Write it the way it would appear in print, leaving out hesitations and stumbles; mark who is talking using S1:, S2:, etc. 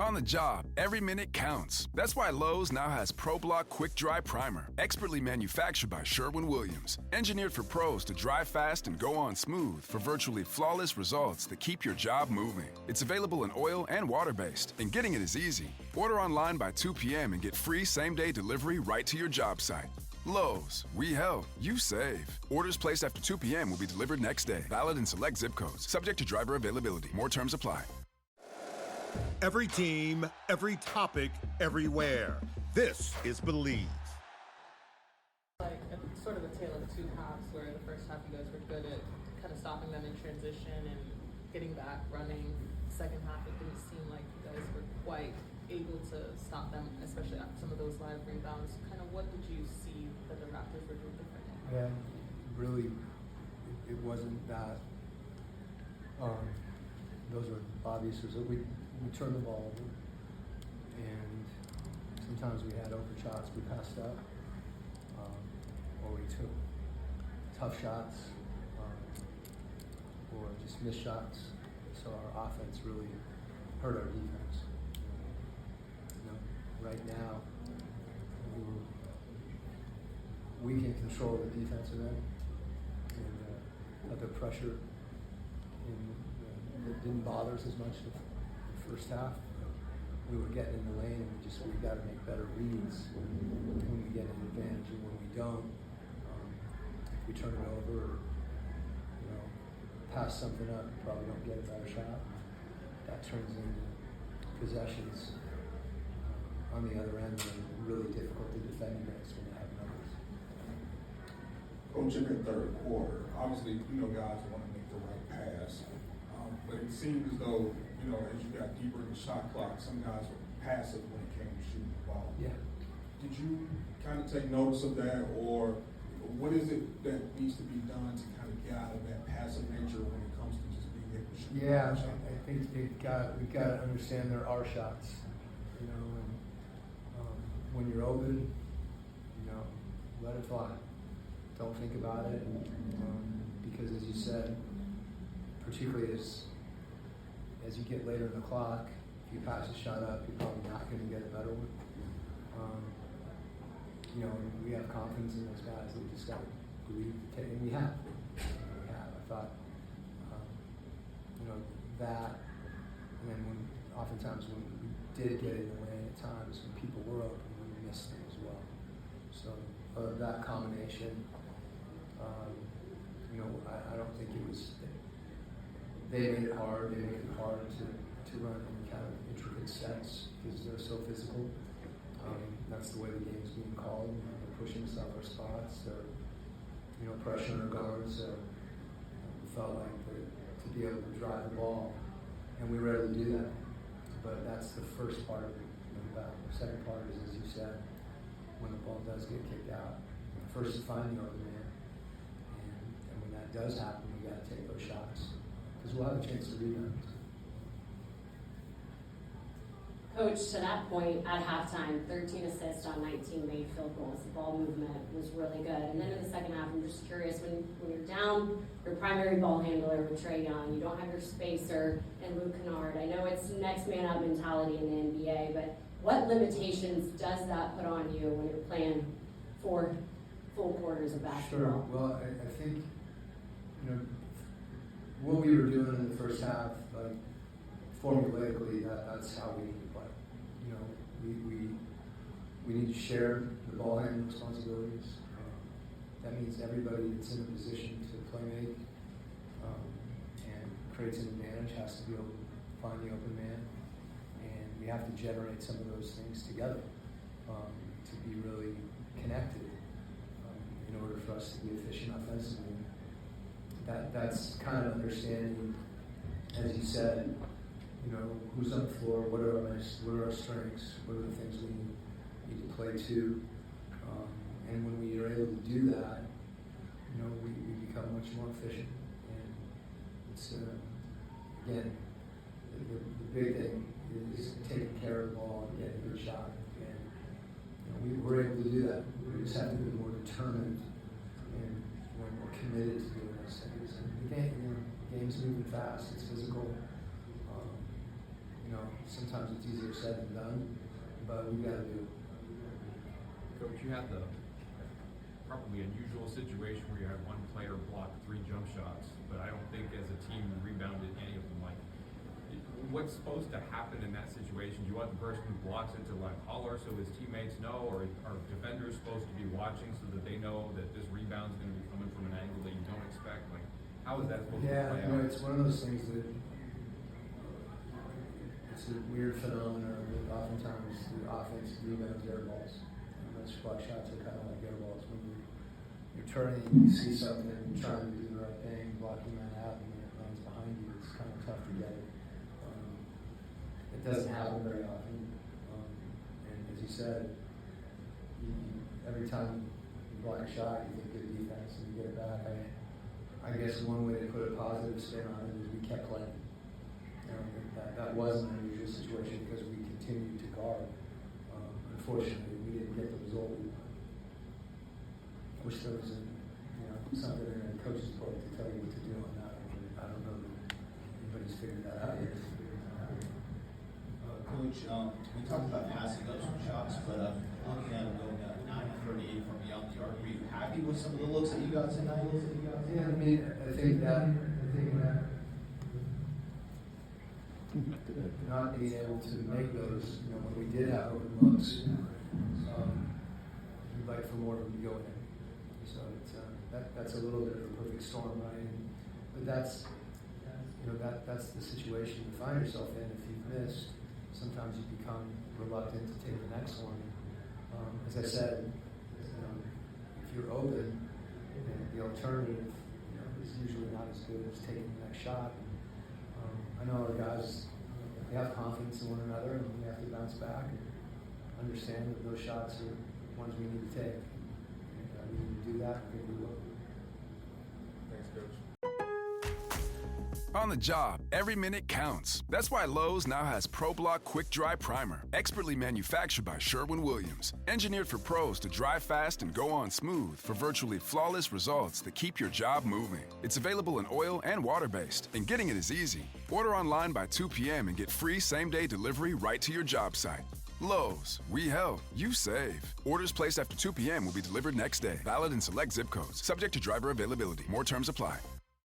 S1: On the job, every minute counts. That's why Lowe's now has ProBlock Quick Dry Primer, expertly manufactured by Sherwin-Williams. Engineered for pros to dry fast and go on smooth for virtually flawless results that keep your job moving. It's available in oil and water-based, and getting it is easy. Order online by 2 p.m. and get free same-day delivery right to your job site. Lowe's, we help, you save. Orders placed after 2 p.m. will be delivered next day. Valid in select zip codes. Subject to driver availability. More terms apply.
S2: Every team, every topic, everywhere. This is Believe.
S3: Like sort of a tale of two halves, where the first half you guys were good at kind of stopping them in transition and getting back running. Second half, it didn't seem like you guys were quite able to stop them, especially after some of those live rebounds. Kind of what did you see that the Raptors were doing differently?
S4: Yeah, really, it wasn't that. Those were obvious. We turned the ball over, and sometimes we had open shots we passed up, or we took tough shots, or just missed shots. So our offense really hurt our defense. Right now, we can control the defensive end, and the pressure it didn't bother us as much the first half. We were getting in the lane, and we got to make better reads when we get an advantage, and when we don't, if we turn it over or pass something up, we probably don't get a better shot. That turns into possessions on the other end that are really difficult to defend against when they have numbers.
S5: Coach, in the third quarter, obviously, guys want to make the right pass. But it seemed as though, as you got deeper in the shot clock, some guys were passive when it came to shooting the ball.
S4: Yeah.
S5: Did you kind of take notice of that, or what is it that needs to be done to kind of get out of that passive nature when it comes to just being able to shoot?
S4: Yeah, I think we've got to understand there are shots, and when you're open, let it fly. Don't think about it, because as you said, particularly as you get later in the clock, if you pass a shot up, you're probably not going to get a better one. We have confidence in those guys. We just got to believe, and we have. I thought, that, and then oftentimes when we did get in the lane at times, when people were open, we missed them as well. So that combination, I don't think it was. They made it hard. They make it hard to run any kind of intricate sets because they're so physical. That's the way the game's being called. They're pushing us off our spots. They're, pressuring our guards. So we felt like to be able to drive the ball, and we were able to do that. But that's the first part of the battle. The second part is, as you said, when the ball does get kicked out. First is finding the open man, and when that does happen, we got to take those shots because we'll have a chance to rebound.
S6: Coach, to that point, at halftime, 13 assists on 19 made field goals. The ball movement was really good. And then in the second half, I'm just curious, when you're down your primary ball handler with Trae Young, you don't have your spacer and Luke Kennard. I know it's next man up mentality in the NBA, but what limitations does that put on you when you're playing 4 full quarters of basketball?
S4: Sure. Well, I think, what we were doing in the first half, like, formulaically, that's how we need to play. We need to share the ball handling responsibilities. That means everybody that's in a position to play make and creates an advantage has to be able to find the open man, and we have to generate some of those things together to be really connected in order for us to be efficient offensively. That's kind of understanding, as you said, who's on the floor, what are our strengths, what are the things we need to play to, and when we are able to do that, we become much more efficient. And it's again, the big thing is taking care of the ball and getting a good shot, and we were able to do that. We just have to be more determined and more committed to doing those things. And the game's moving fast. It's physical. sometimes it's easier said than done, but we got to do it.
S7: Coach, you had the probably unusual situation where you had one player block 3 jump shots, but I don't think as a team you rebounded any of them. Like, what's supposed to happen in that situation? Do you want the person who blocks it to like holler so his teammates know, or are defenders supposed to be watching so that they know that this rebound's going to be coming from an angle that you don't expect? Like, how is that supposed to play out?
S4: It's one of those things that it's a weird phenomenon that oftentimes the offense rebounds air balls. And those block shots are kind of like air balls. When you're turning, you see something, you're trying to do the right thing, blocking that out, and when it lands behind you, it's kind of tough to get it. It doesn't happen very often. And as you said, every time you block a shot, you think good defense and you get it back. I guess one way to put a positive spin on it is we kept playing. That wasn't an unusual situation because we continued to guard. Unfortunately, we didn't get the result we wanted. I wish there was something in a coach's book to tell you what to do on that. I don't know that anybody's figured that out yet.
S8: Coach, we talked about passing up some shots, but looking at going 9-38 from beyond the arc, were you happy with some of the looks that you got tonight?
S4: Yeah, I mean, I think that not being able to make those, when we did have open looks, we'd like for more of them to go in. So it's, that's a little bit of a perfect storm, right? But that's the situation you find yourself in. If you've missed, sometimes you become reluctant to take the next one. As I said, if you're open, the alternative is usually not as good as taking the next shot. I know our guys, they have confidence in one another, and we have to bounce back and understand that those shots are ones we need to take. And we need to do that. I think we will.
S5: Thanks, Coach.
S1: On the job, every minute counts. That's why Lowe's now has ProBlock Quick Dry Primer, expertly manufactured by Sherwin-Williams. Engineered for pros to dry fast and go on smooth for virtually flawless results that keep your job moving. It's available in oil and water-based, and getting it is easy. Order online by 2 p.m. and get free same-day delivery right to your job site. Lowe's, we help, you save. Orders placed after 2 p.m. will be delivered next day. Valid in select zip codes. Subject to driver availability. More terms apply.